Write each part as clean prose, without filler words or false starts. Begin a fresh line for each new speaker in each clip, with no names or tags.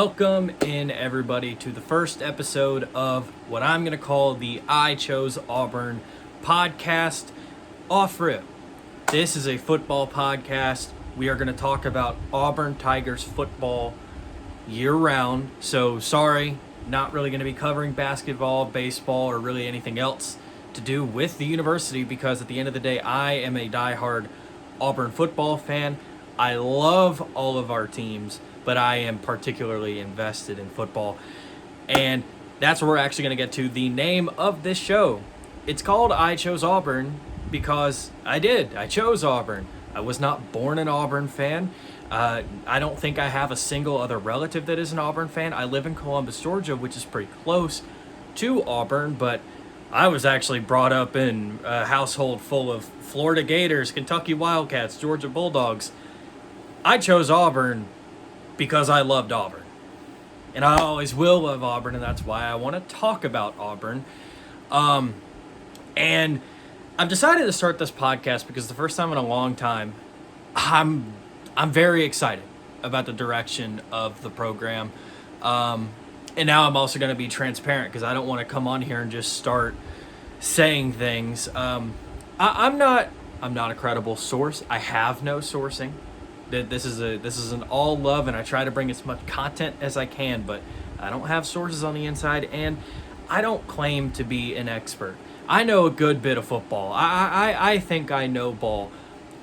Welcome in, everybody, to the first episode of what I'm going to call the I Chose Auburn podcast. Off rip. This is a football podcast. We are going to talk about Auburn Tigers football year-round. So, sorry, not really going to be covering basketball, baseball, or really anything else to do with the university because at the end of the day, I am a diehard Auburn football fan. I love all of our teams, but I am particularly invested in football. And that's where we're actually going to get to the name of this show. It's called I Chose Auburn because I did. I chose Auburn. I was not born an Auburn fan. I don't think I have a single other relative that is an Auburn fan. I live in Columbus, Georgia, which is pretty close to Auburn, but I was actually brought up in a household full of Florida Gators, Kentucky Wildcats, Georgia Bulldogs. I chose Auburn because I loved Auburn. And I always will love Auburn, and that's why I want to talk about Auburn. And I've decided to start this podcast because the first time in a long time, I'm very excited about the direction of the program. And now I'm also going to be transparent because I don't want to come on here and just start saying things. I'm not a credible source. I have no sourcing. This is an all love, and I try to bring as much content as I can, but I don't have sources on the inside, and I don't claim to be an expert. I know a good bit of football. I think I know ball.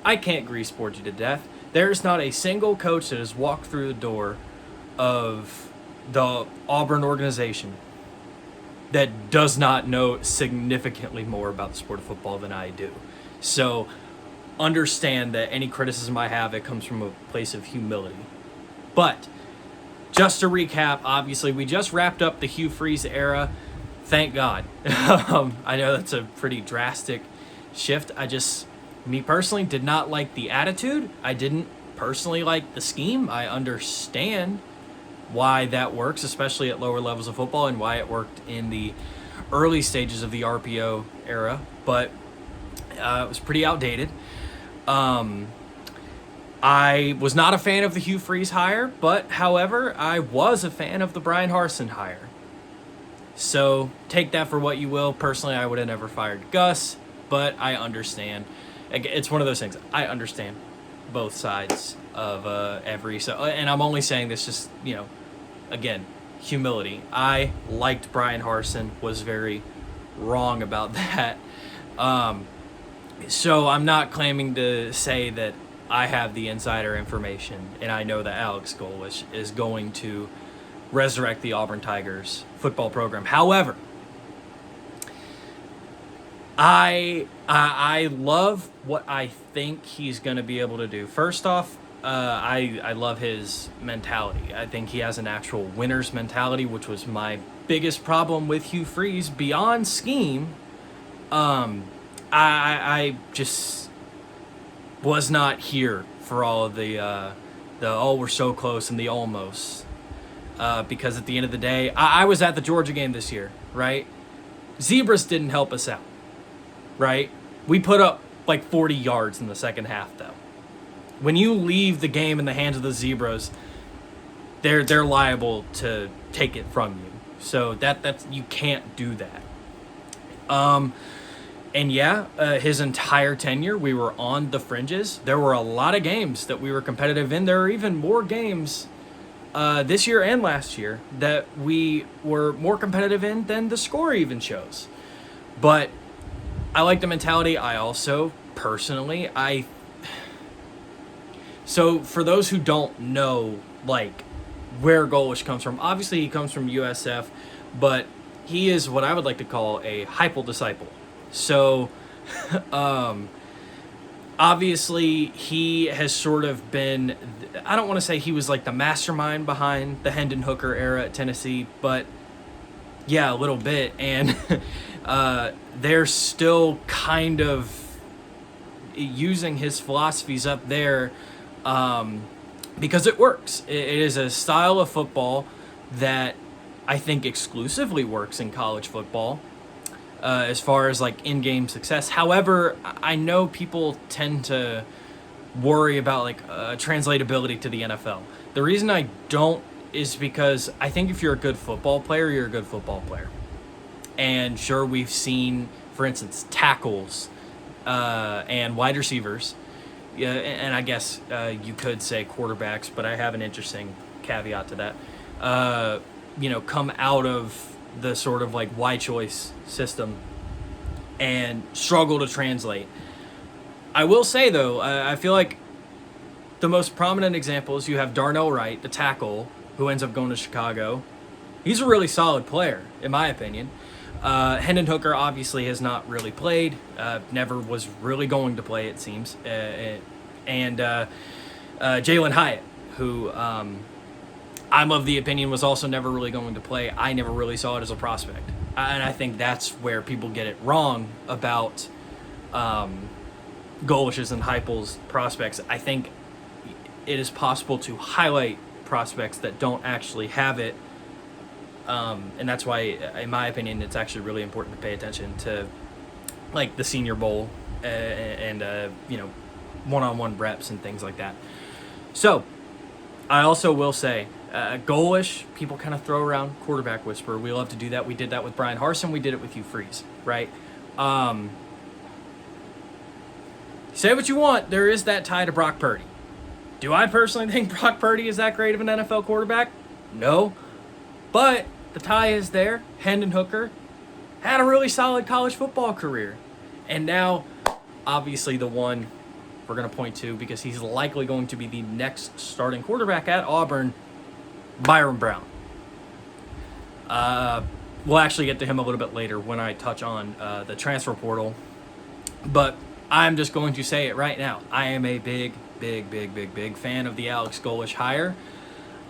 I can't grease board you to death. There's not a single coach that has walked through the door of the Auburn organization that does not know significantly more about the sport of football than I do. So understand that any criticism I have, it comes from a place of humility. But just to recap, obviously we just wrapped up the Hugh Freeze era. Thank God. I know that's a pretty drastic shift. Me personally, did not like the attitude. I didn't personally like the scheme. I understand why that works, especially at lower levels of football, and why it worked in the early stages of the RPO era, but it was pretty outdated. I was not a fan of the Hugh Freeze hire, but however, I was a fan of the Brian Harsin hire. So take that for what you will. Personally, I would have never fired Gus, but I understand. It's one of those things. I understand both sides of every. So, and I'm only saying this just, again, humility. I liked Brian Harsin, was very wrong about that. So I'm not claiming to say that I have the insider information, and I know that Alex Golesh is going to resurrect the Auburn Tigers football program. However, I love what I think he's going to be able to do. First off, I love his mentality. I think he has an actual winner's mentality, which was my biggest problem with Hugh Freeze beyond scheme. I just was not here for all of the we're so close and the almost. Because at the end of the day, I was at the Georgia game this year, right? Zebras didn't help us out, right? We put up like 40 yards in the second half, though. When you leave the game in the hands of the Zebras, they're liable to take it from you. So that's you can't do that. And his entire tenure, we were on the fringes. There were a lot of games that we were competitive in. There are even more games this year and last year that we were more competitive in than the score even shows. But I like the mentality. I also, personally, So for those who don't know, where Golesh comes from, obviously he comes from USF, but he is what I would like to call a Heupel disciple. So, obviously, he has sort of been, I don't want to say he was like the mastermind behind the Hendon Hooker era at Tennessee, but yeah, a little bit. And they're still kind of using his philosophies up there because it works. It is a style of football that I think exclusively works in college football. As far as in-game success. However, I know people tend to worry about translatability to the NFL. The reason I don't is because I think if you're a good football player, you're a good football player. And sure, we've seen, for instance, tackles and wide receivers. Yeah, and I guess you could say quarterbacks, but I have an interesting caveat to that. Come out of the sort of like Y choice system and struggle to translate. I will say, though, I feel like the most prominent examples, you have Darnell Wright, the tackle, who ends up going to Chicago. He's a really solid player, in my opinion. Hendon Hooker obviously has not really played, never was really going to play, it seems. And Jalen Hyatt, who I'm of the opinion was also never really going to play. I never really saw it as a prospect. And I think that's where people get it wrong about Golesh's and Heupel's prospects. I think it is possible to highlight prospects that don't actually have it. And that's why, in my opinion, it's actually really important to pay attention to, like, the Senior Bowl and one-on-one reps and things like that. So, I also will say, Golesh, people kind of throw around quarterback whisperer. We love to do that. We did that with Brian Harsin. We did it with Hugh Freeze, right? Say what you want. There is that tie to Brock Purdy. Do I personally think Brock Purdy is that great of an NFL quarterback? No. But the tie is there. Hendon Hooker had a really solid college football career. And now, obviously, the one we're going to point to, because he's likely going to be the next starting quarterback at Auburn, Byron Brown. We'll actually get to him a little bit later when I touch on the transfer portal. But I'm just going to say it right now. I am a big fan of the Alex Golesh hire.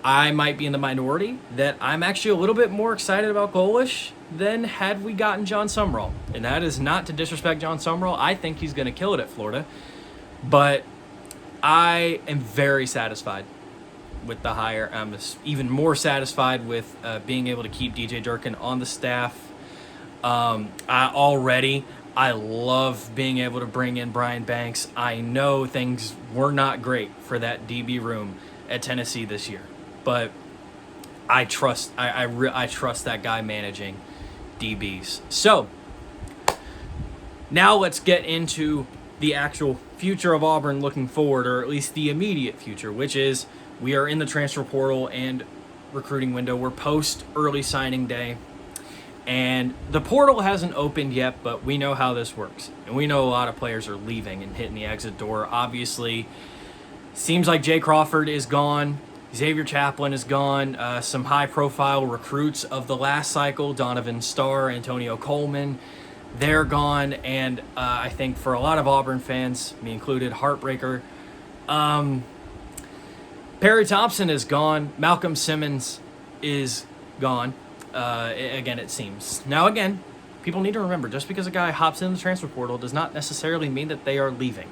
I might be in the minority that I'm actually a little bit more excited about Golesh than had we gotten John Sumrall. And that is not to disrespect John Sumrall. I think he's going to kill it at Florida. But I am very satisfied with the hire. I'm even more satisfied with being able to keep DJ Durkin on the staff. I love being able to bring in Brian Banks. I know things were not great for that DB room at Tennessee this year, but I trust I trust that guy managing DBs. So now let's get into the actual future of Auburn looking forward, or at least the immediate future, which is we are in the transfer portal and recruiting window. We're post early signing day. And the portal hasn't opened yet, but we know how this works. And we know a lot of players are leaving and hitting the exit door. Obviously, seems like Jay Crawford is gone. Xavier Chaplin is gone. Some high-profile recruits of the last cycle, Donovan Starr, Antonio Coleman, they're gone. And I think for a lot of Auburn fans, me included, heartbreaker. Perry Thompson is gone. Malcolm Simmons is gone. Again, it seems. Now, again, people need to remember, just because a guy hops in the transfer portal does not necessarily mean that they are leaving.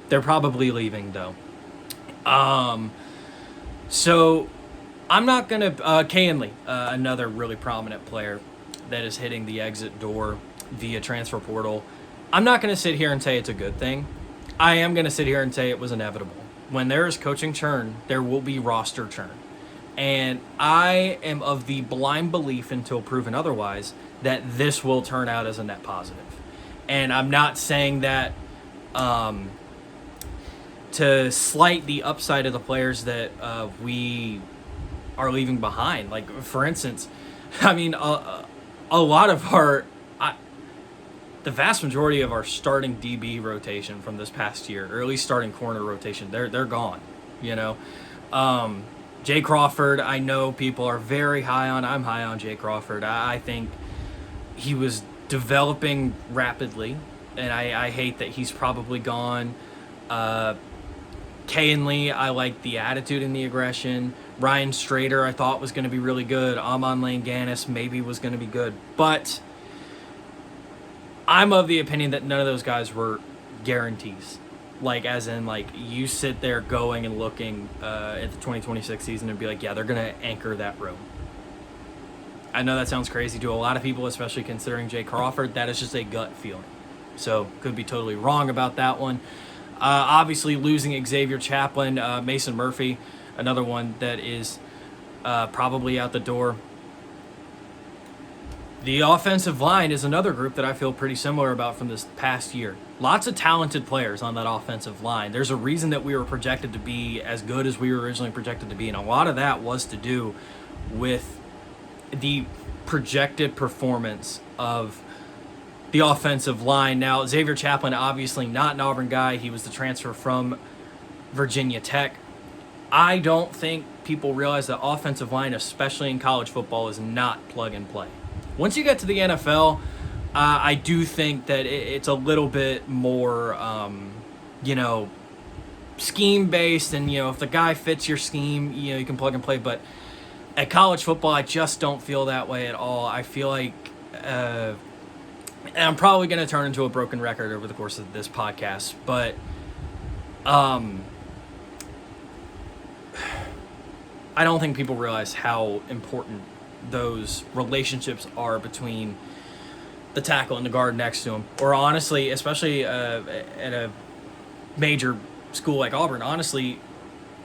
They're probably leaving, though. So I'm not going to... Kayenly, another really prominent player that is hitting the exit door via transfer portal. I'm not going to sit here and say it's a good thing. I am going to sit here and say it was inevitable. When there is coaching churn, there will be roster churn. And I am of the blind belief, until proven otherwise, that this will turn out as a net positive. And I'm not saying that to slight the upside of the players that we are leaving behind. Like, for instance, I mean, a lot of the vast majority of our starting DB rotation from this past year, or at least starting corner rotation, they're gone, you know. Jay Crawford, I know people are very high on. I'm high on Jay Crawford. I think he was developing rapidly, and I hate that he's probably gone. Kayenly, I like the attitude and the aggression. Ryan Strader, I thought was going to be really good. Amon Langanis maybe was going to be good. But I'm of the opinion that none of those guys were guarantees. Like, as in, like, you sit there going and looking at the 2026 season and be like, yeah, they're going to anchor that room. I know that sounds crazy to a lot of people, especially considering Jay Crawford. That is just a gut feeling. So, could be totally wrong about that one. Obviously, losing Xavier Chaplin, Mason Murphy, another one that is probably out the door. The offensive line is another group that I feel pretty similar about from this past year. Lots of talented players on that offensive line. There's a reason that we were projected to be as good as we were originally projected to be, and a lot of that was to do with the projected performance of the offensive line. Now, Xavier Chaplin, obviously not an Auburn guy. He was the transfer from Virginia Tech. I don't think people realize that offensive line, especially in college football, is not plug and play. Once you get to the NFL, I do think that it's a little bit more, scheme-based. And, if the guy fits your scheme, you can plug and play. But at college football, I just don't feel that way at all. I feel like, and I'm probably going to turn into a broken record over the course of this podcast, but I don't think people realize how important those relationships are between the tackle and the guard next to him. Or honestly, especially at a major school like Auburn, honestly,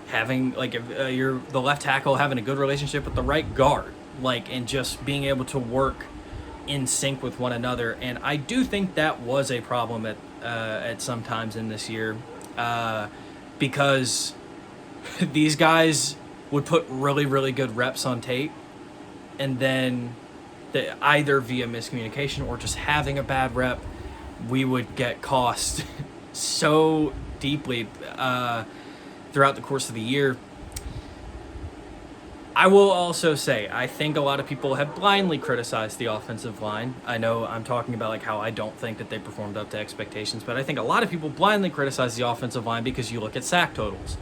having if you're the left tackle, having a good relationship with the right guard, and just being able to work in sync with one another. And I do think that was a problem at some times in this year, because these guys would put really, really good reps on tape, and then either via miscommunication or just having a bad rep, we would get cost so deeply throughout the course of the year. I will also say, I think a lot of people have blindly criticized the offensive line. I know I'm talking about how I don't think that they performed up to expectations, but I think a lot of people blindly criticize the offensive line because you look at sack totals.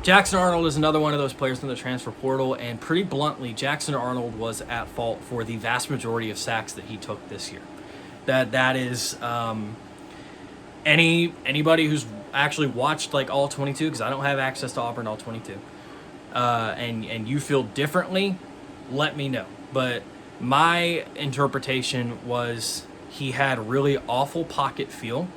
Jackson Arnold is another one of those players in the transfer portal, and pretty bluntly, Jackson Arnold was at fault for the vast majority of sacks that he took this year. That is anybody who's actually watched all 22, because I don't have access to Auburn all 22, and you feel differently, let me know. But my interpretation was he had really awful pocket feel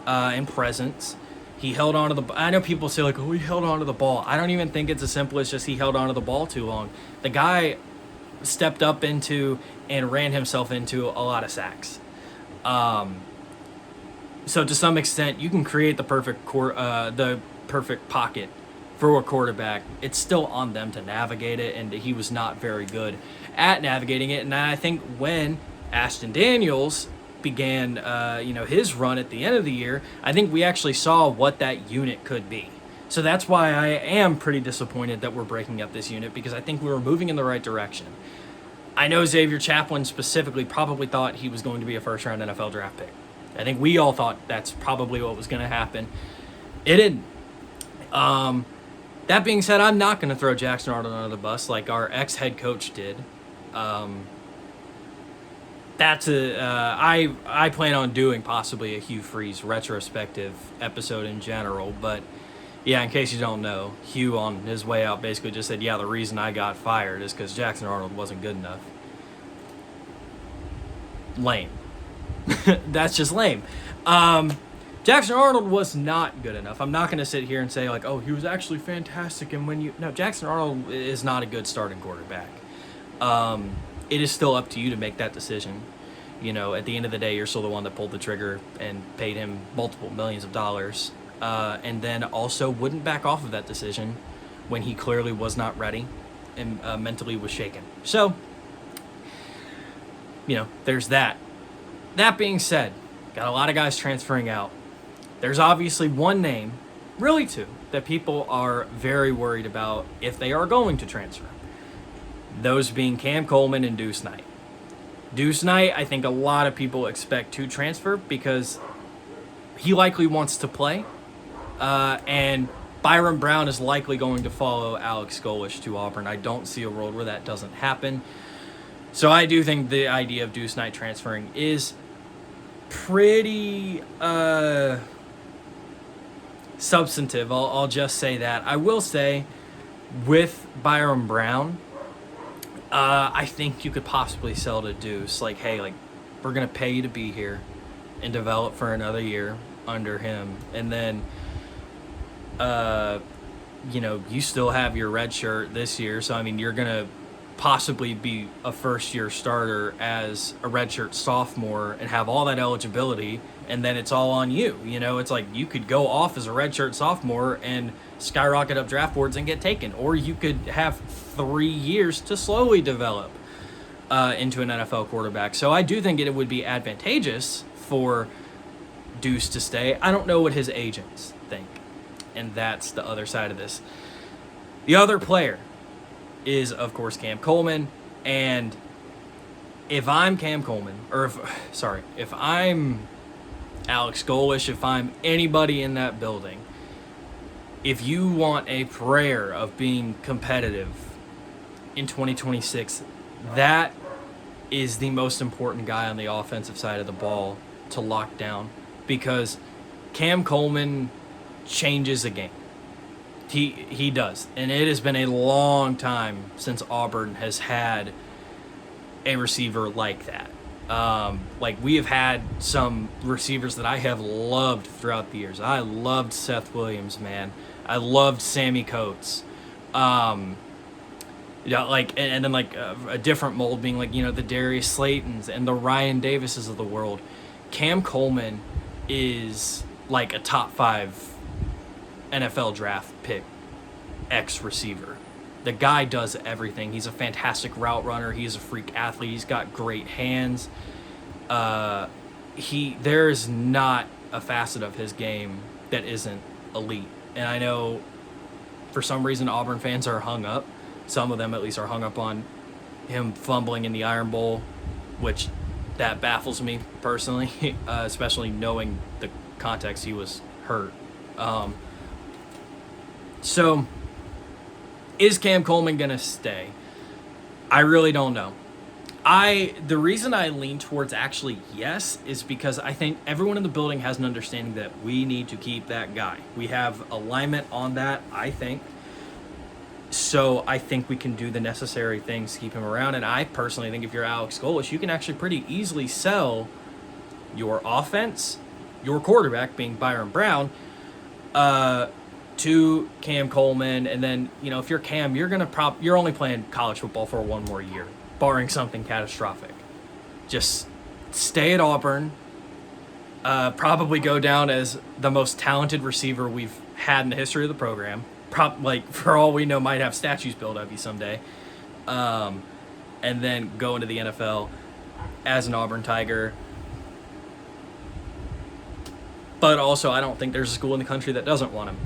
and presence. He held on to the. I know people say he held on to the ball. I don't even think it's as simple as just he held on to the ball too long. The guy stepped up into and ran himself into a lot of sacks. So to some extent, you can create the perfect pocket for a quarterback. It's still on them to navigate it, and he was not very good at navigating it. And I think when Ashton Daniels began his run at the end of the year, I think we actually saw what that unit could be. So that's why I am pretty disappointed that we're breaking up this unit, because I think we were moving in the right direction. I know Xavier Chaplin specifically probably thought he was going to be a first-round NFL draft pick. I think we all thought that's probably what was going to happen. It didn't. That being said, I'm not going to throw Jackson Arnold under the bus like our ex-head coach did. I plan on doing possibly a Hugh Freeze retrospective episode in general, but yeah, in case you don't know, Hugh on his way out basically just said, yeah, the reason I got fired is because Jackson Arnold wasn't good enough. Lame. That's just lame. Jackson Arnold was not good enough. I'm not going to sit here and say he was actually fantastic. And no, Jackson Arnold is not a good starting quarterback. It is still up to you to make that decision. At the end of the day, you're still the one that pulled the trigger and paid him multiple millions of dollars, and then also wouldn't back off of that decision when he clearly was not ready and mentally was shaken. So, there's that. That being said, got a lot of guys transferring out. There's obviously one name, really two, that people are very worried about if they are going to transfer. Those being Cam Coleman and Deuce Knight. Deuce Knight, I think a lot of people expect to transfer because he likely wants to play. And Byron Brown is likely going to follow Alex Golesh to Auburn. I don't see a world where that doesn't happen. So I do think the idea of Deuce Knight transferring is pretty substantive. I'll just say that. I will say with Byron Brown, I think you could possibly sell to Deuce. Hey, we're going to pay you to be here and develop for another year under him. And then you still have your red shirt this year. So, I mean, you're going to possibly be a first-year starter as a redshirt sophomore and have all that eligibility, and then it's all on you. It's like you could go off as a redshirt sophomore and skyrocket up draft boards and get taken, or you could have 3 years to slowly develop into an NFL quarterback. So I do think it would be advantageous for Deuce to stay. I don't know what his agents think, and that's the other side of this. The other player is, of course, Cam Coleman, and if I'm Cam Coleman, if I'm Alex Golesh, if I'm anybody in that building, if you want a prayer of being competitive in 2026, that is the most important guy on the offensive side of the ball to lock down, because Cam Coleman changes a game. He does. And it has been a long time since Auburn has had a receiver like that. We have had some receivers that I have loved throughout the years. I loved Seth Williams, man. I loved Sammy Coates. And then a different mold being the Darius Slaytons and the Ryan Davises of the world. Cam Coleman is like a top 5 NFL draft pick receiver. The guy does everything. He's a fantastic route runner. He's a freak athlete. He's got great hands. There is not a facet of his game that isn't elite. And I know for some reason Auburn fans are hung up. Some of them at least are hung up on him fumbling in the Iron Bowl, which that baffles me personally, especially knowing the context he was hurt. So, is Cam Coleman going to stay? I really don't know. The reason I lean towards actually yes is because I think everyone in the building has an understanding that we need to keep that guy. We have alignment on that, I think. So I think we can do the necessary things to keep him around. And I personally think if you're Alex Golesh, you can actually pretty easily sell your offense, your quarterback being Byron Brown, to Cam Coleman. And then, if you're Cam, you're only playing college football for 1 more year, barring something catastrophic. Just stay at Auburn, probably go down as the most talented receiver we've had in the history of the program. For all we know, might have statues built of you someday. And then go into the NFL as an Auburn Tiger. But also, I don't think there's a school in the country that doesn't want him.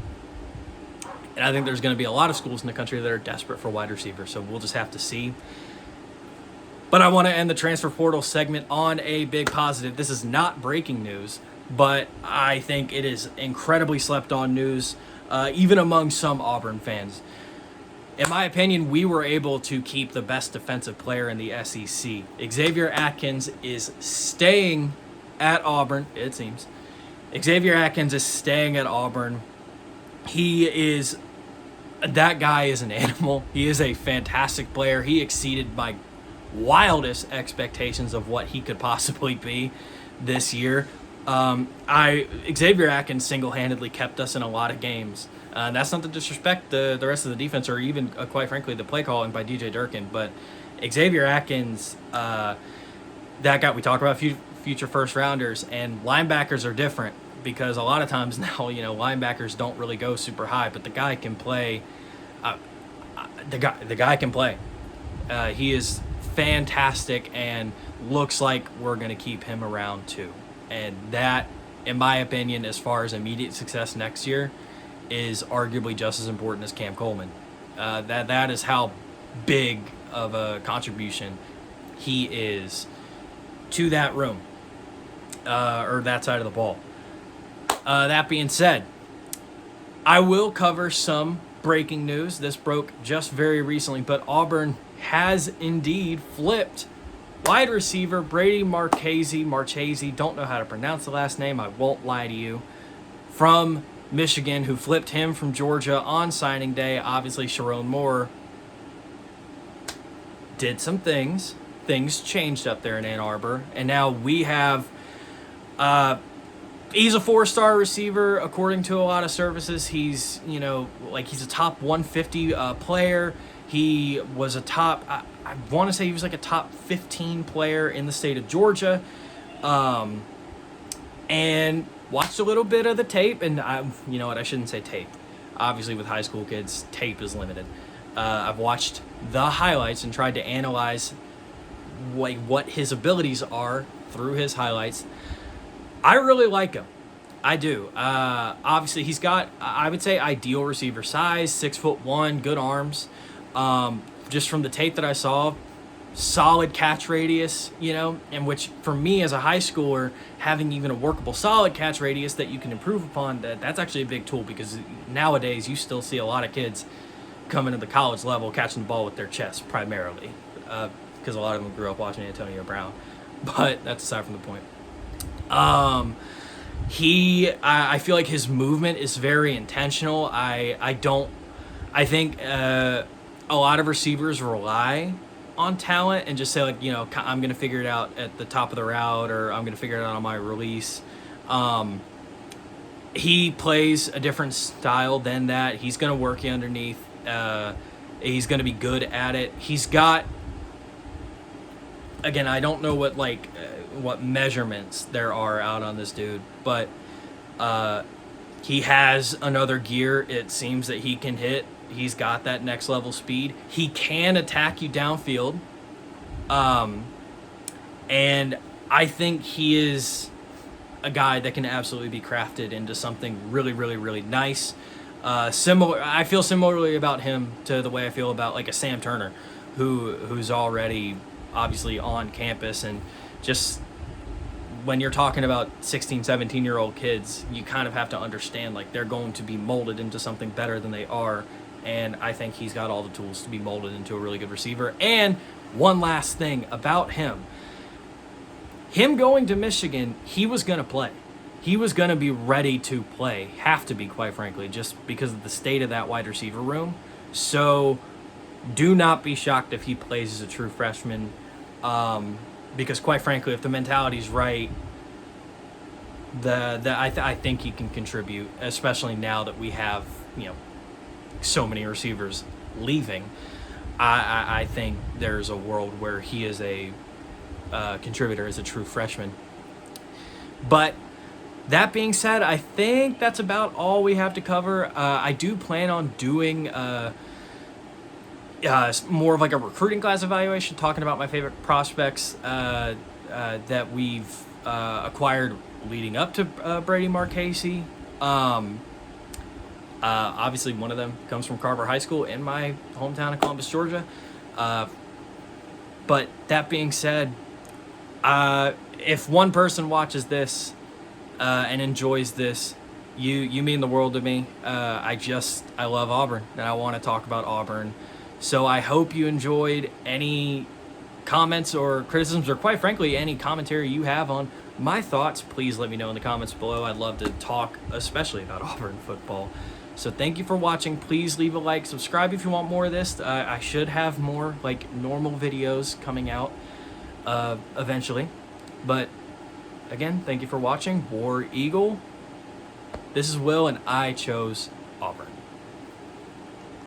And I think there's going to be a lot of schools in the country that are desperate for wide receivers, so we'll just have to see. But I want to end the transfer portal segment on a big positive. This is not breaking news, but I think it is incredibly slept on news, even among some Auburn fans. In my opinion, we were able to keep the best defensive player in the SEC. Xavier Atkins is staying at Auburn, it seems. Xavier Atkins is staying at Auburn. That guy is an animal. He is a fantastic player. He exceeded my wildest expectations of what he could possibly be this year. Xavier Atkins single-handedly kept us in a lot of games. That's not to disrespect the rest of the defense or even, quite frankly, the play calling by DJ Durkin. But Xavier Atkins, that guy, we talk about future first-rounders, and linebackers are different because a lot of times now, linebackers don't really go super high, but the guy can play. The guy can play. He is fantastic and looks like we're going to keep him around too. And that, in my opinion, as far as immediate success next year, is arguably just as important as Cam Coleman. That is how big of a contribution he is to that room, or that side of the ball. That being said, I will cover some breaking news. This broke just very recently, but Auburn has indeed flipped wide receiver Brady Marchese, don't know how to pronounce the last name, I won't lie to you, from Michigan, who flipped him from Georgia on signing day. Obviously, Sharon Moore did some things. Things changed up there in Ann Arbor, and now we have He's a 4-star receiver according to a lot of services. He's he's a top 150 player. He was a top, I want to say he was like a top 15 player in the state of Georgia. And watched a little bit of the tape, and you know what, I shouldn't say tape. Obviously, with high school kids, tape is limited. I've watched the highlights and tried to analyze what his abilities are through his highlights. I really like him. I do. Obviously, he's got, I would say, ideal receiver size, 6'1", good arms. Just from the tape that I saw, solid catch radius, and which for me as a high schooler, having even a workable solid catch radius that you can improve upon, that's actually a big tool, because nowadays you still see a lot of kids coming to the college level catching the ball with their chest primarily, because a lot of them grew up watching Antonio Brown. But that's aside from the point. I feel like his movement is very intentional. I think a lot of receivers rely on talent and just say, like, I'm going to figure it out at the top of the route, or I'm going to figure it out on my release. He plays a different style than that. He's going to work you underneath. He's going to be good at it. He's got, again, I don't know what measurements there are out on this dude, but he has another gear it seems that he can hit. He's got that next level speed. He can attack you downfield. And I think he is a guy that can absolutely be crafted into something really, really, really nice. I feel similarly about him to the way I feel about like a Sam Turner, who's already obviously on campus, and just when you're talking about 16, 17-year-old kids, you kind of have to understand, like, they're going to be molded into something better than they are. And I think he's got all the tools to be molded into a really good receiver. And one last thing about him going to Michigan, he was going to play. He was going to be ready to play. Have to be, quite frankly, just because of the state of that wide receiver room. So do not be shocked if he plays as a true freshman. Because, quite frankly, if the mentality's right, I think he can contribute, especially now that we have, so many receivers leaving. I think there's a world where he is a contributor as a true freshman. But that being said, I think that's about all we have to cover. I do plan on doing more of like a recruiting class evaluation, talking about my favorite prospects that we've acquired leading up to Brady Marchese. Obviously, one of them comes from Carver High School in my hometown of Columbus, Georgia. But that being said, if one person watches this and enjoys this, you mean the world to me. I love Auburn, and I want to talk about Auburn. So I hope you enjoyed. Any comments or criticisms, or quite frankly, any commentary you have on my thoughts, please let me know in the comments below. I'd love to talk, especially about Auburn football. So thank you for watching. Please leave a like, subscribe if you want more of this. I should have more like normal videos coming out eventually. But again, thank you for watching. War Eagle. This is Will, and I chose Auburn.